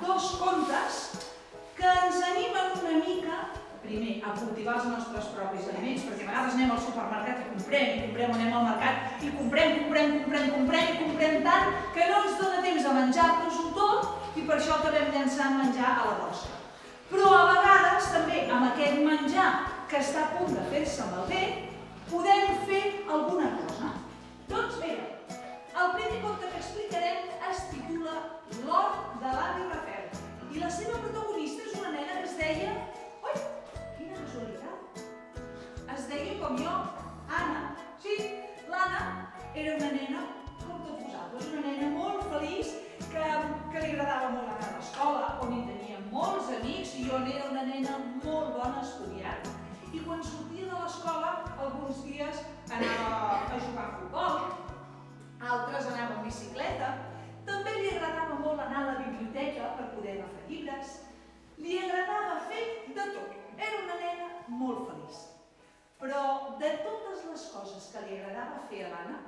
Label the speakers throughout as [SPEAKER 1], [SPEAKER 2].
[SPEAKER 1] dos contes que ens animen una mica, primer, a cultivar els nostres propis aliments, perquè a vegades anem al supermercat i comprem, o anem al mercat i comprem tant que no ens dona temps a menjar-nos-ho tot i per això acabem llançant menjar a la bossa. Però a vegades també amb aquest menjar que està a punt de fer-se malbé, podem fer alguna cosa. Doncs bé, el primer conte que explicarem es titula L'hort de l'avi Rafel i la seva protagonista és una nena que es deia... Ui, quina casualitat! Es deia com jo, Anna. Sí, l'Anna era una nena com tots vosaltres, una nena molt feliç que li agradava molt anar a l'escola, on hi tenia molts amics i on era una nena molt bona estudiant. I quan sortia de l'escola, alguns dies anava a jugar a futbol, altres anava en bicicleta, també li agradava molt anar a la biblioteca per poder agafar llibres, li agradava fer de tot, era una nena molt feliç. Però de totes les coses que li agradava fer a l'Anna,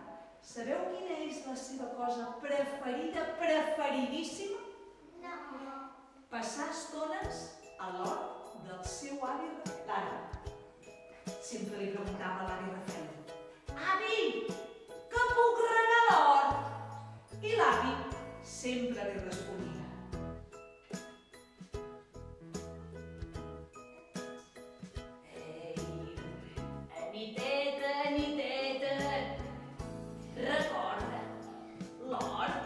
[SPEAKER 1] sabeu quina és la seva cosa preferida, preferidíssima?
[SPEAKER 2] No.
[SPEAKER 1] Passar estones a l'hort del seu avi Rafel. Sempre li preguntava a l'avi Rafel: Avi, que puc regar l'hort? I l'avi sempre li responia: Ei, Aniteta, recorda, l'hort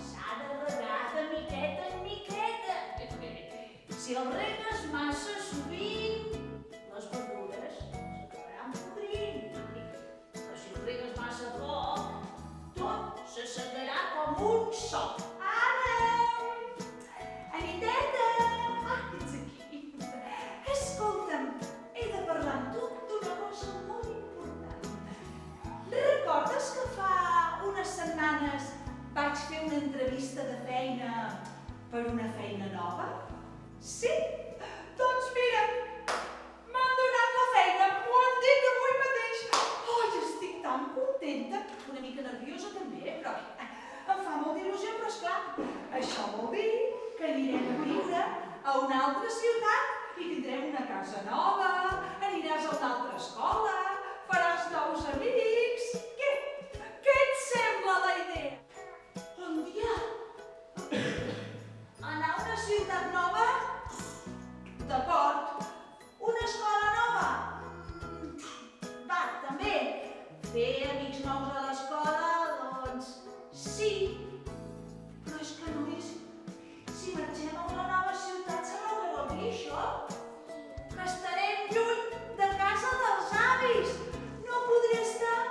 [SPEAKER 1] s'ha de regar de miqueta en miqueta. Si el regues massa sovint, les verdures s'acabaran podrint. Però si el regues massa poc, tot s'assecarà com un soc. Aniteta! Ets aquí. Escolta'm, he de parlar amb tu d'una cosa molt important. Recordes que fa unes setmanes vaig fer una entrevista de feina per una feina nova? Sí? Doncs mira, m'han donat la feina, m'ho han dit avui mateix. Estic tan contenta, una mica nerviosa també, però em fa molta il·lusió, però esclar, això vol dir que anirem a viure a una altra ciutat i tindrem una casa nova, aniràs a una altra escola, faràs nous amics. Què et sembla la idea? Un dia anar a una ciutat nova? D'acord. Una escola nova? Va, també. Fer amics nous a l'escola? Doncs sí. Però és que només si marxem a una nova ciutat sabeu què vol dir això? Que estarem lluny de casa dels avis. No podré estar a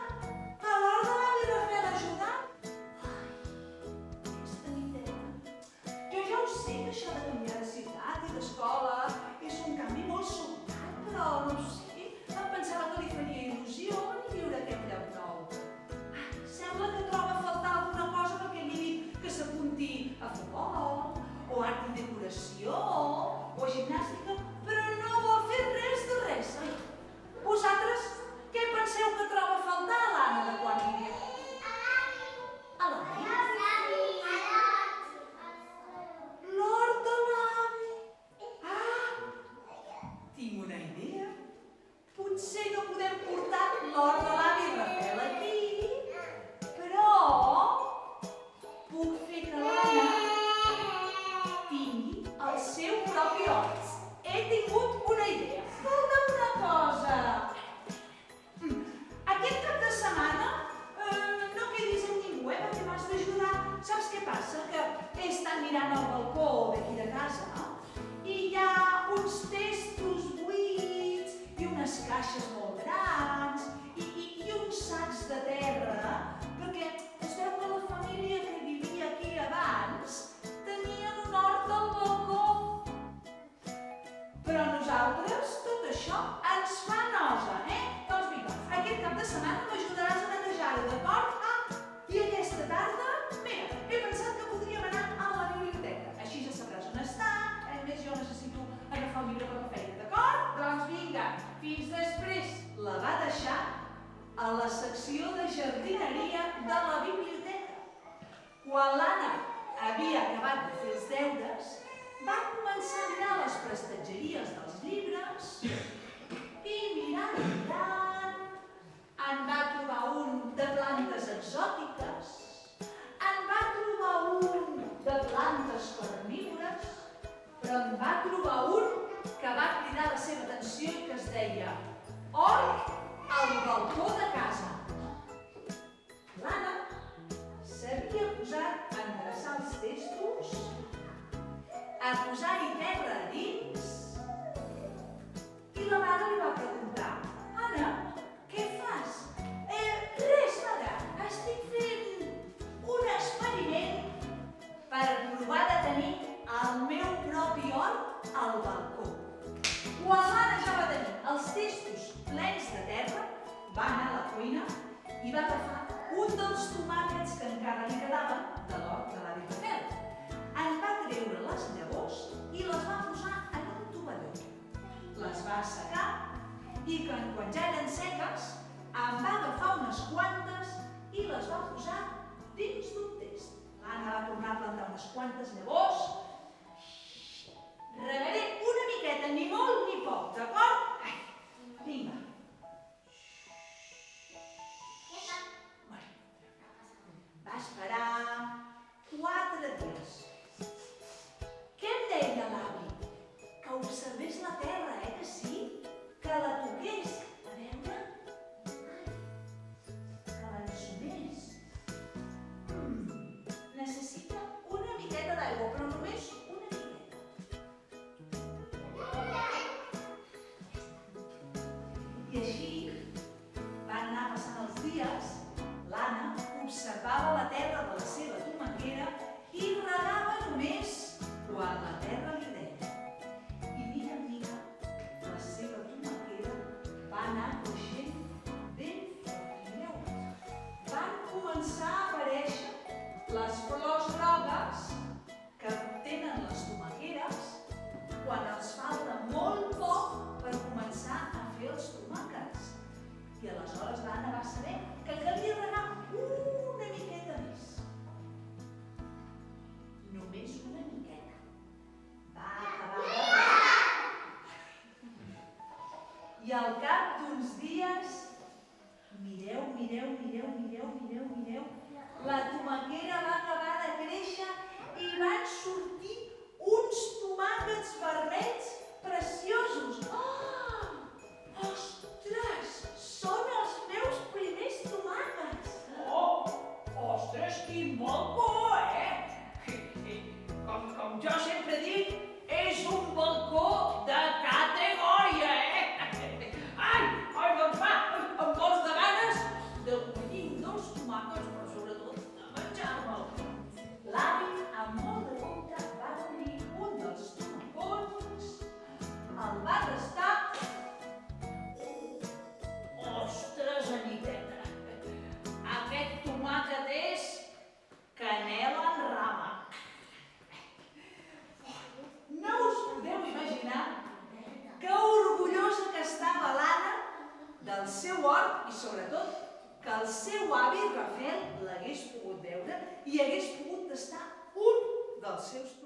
[SPEAKER 1] l'hort de l'avi Rafel ajudant. Aquesta niteta. Jo ja ho sé que això de canviar de ciutat i d'escola és un canvi molt sobtat, però no ho sé. Em pensava que li faria il·lusió viure aquest lloc nou. Sembla que troba a faltar alguna cosa perquè li he dit que s'apunti a futbol, o art i decoració, o gimnàstica, però no vol fer res de res. Vosaltres què penseu que troba a faltar a l'Anna de quan vivia? A l'avi? L'hort de l'avi. Tinc una idea. Potser no podem portar l'hort de l'avi Rafel aquí, però puc fer que l'Anna tingui el seu propi hort. He tingut una idea. Escolta'm una cosa. Aquest cap de setmana no quedis amb ningú, perquè m'has d'ajudar. Saps què passa? Que he estat mirant al balcó d'aquí de casa i hi ha uns testos buits i unes caixes molt grans i uns sacs de terra, perquè es veu que la família que vivia aquí abans tenien un hort al balcó. Però nosaltres, tot això, ens fa nosa, Doncs vinga, aquest cap de setmana m'ajudaràs a netejar-ho, d'acord? I aquesta tarda, mira, he pensat que podríem anar a la biblioteca. Així ja sabràs on està, a més jo necessito agafar el llibre per la feina, d'acord? Doncs vinga, fins després. La va deixar a la secció de jardineria de la biblioteca. Quan l'Anna havia acabat de fer els deures, va començar a mirar les prestatgeries dels llibres i mirant, en va trobar un de plantes exòtiques, en va trobar un de plantes carnívores, però en va trobar un que va cridar la seva atenció i que es deia hort al balcó de casa. L'Anna s'havia posat a endreçar els testos, a posar-hi terra a dins, i la mare li va preguntar: Anna, què fas? Res, mare, estic fent un experiment per provar de tenir el meu propi hort al balcó. Quan l'Anna ja va tenir els testos plens de terra, va anar a la cuina i va agafar un dels tomàquets que encara li quedaven de l'hort de l'avi Rafael. En va treure les llavors i les va posar en un tovalló. Les va assecar i quan ja eren seques en va agafar unes quantes i les va posar dins d'un test. L'Anna va tornar a plantar unes quantes llavors. Regaré una miqueta, ni molt ni poc, d'acord? Vinga. Va esperar 4 dies. Què em deia l'avi? Que observés la terra, que sí? Que la toqués. A veure? Que l'ensumés. Necessita una miqueta d'aigua, però només una miqueta. I així van anar passant els dies. L'Anna observava la terra de la seva tomaquera i regava només quan la terra li deia. I mica en mica la seva tomaquera va anar creixent ben fort. Van començar a aparèixer les flors grogues que tenen les tomaqueres quan els falta molt poc per començar a fer els tomàquets. I aleshores l'Anna va saber que calia regar una miqueta més. Només una miqueta. Va acabar de regar. I al cap d'uns dies, mireu, la tomaquera va acabar de créixer i van sortir uns tomàquets vermells preciosos. Oh! Ostres! Són els meus primers tomàquets!
[SPEAKER 2] Oh! Ostres, quin balcó, Com jo sempre dic, és un balcó de categoria, Ai, doncs va, em dono de ganes de collir un dels tomàquets, però sobretot de menjar-me'l.
[SPEAKER 1] L'avi, amb molt de compte, va collir un dels tomacons, el va tastar.
[SPEAKER 2] Ostres, Aniteta, aquest tomàquet és canela en rama.
[SPEAKER 1] No us podeu imaginar que orgullosa que estava l'Anna del seu hort i, sobretot, que el seu avi Rafael l'hagués pogut veure i hagués pogut tastar un dels seus tomàquets.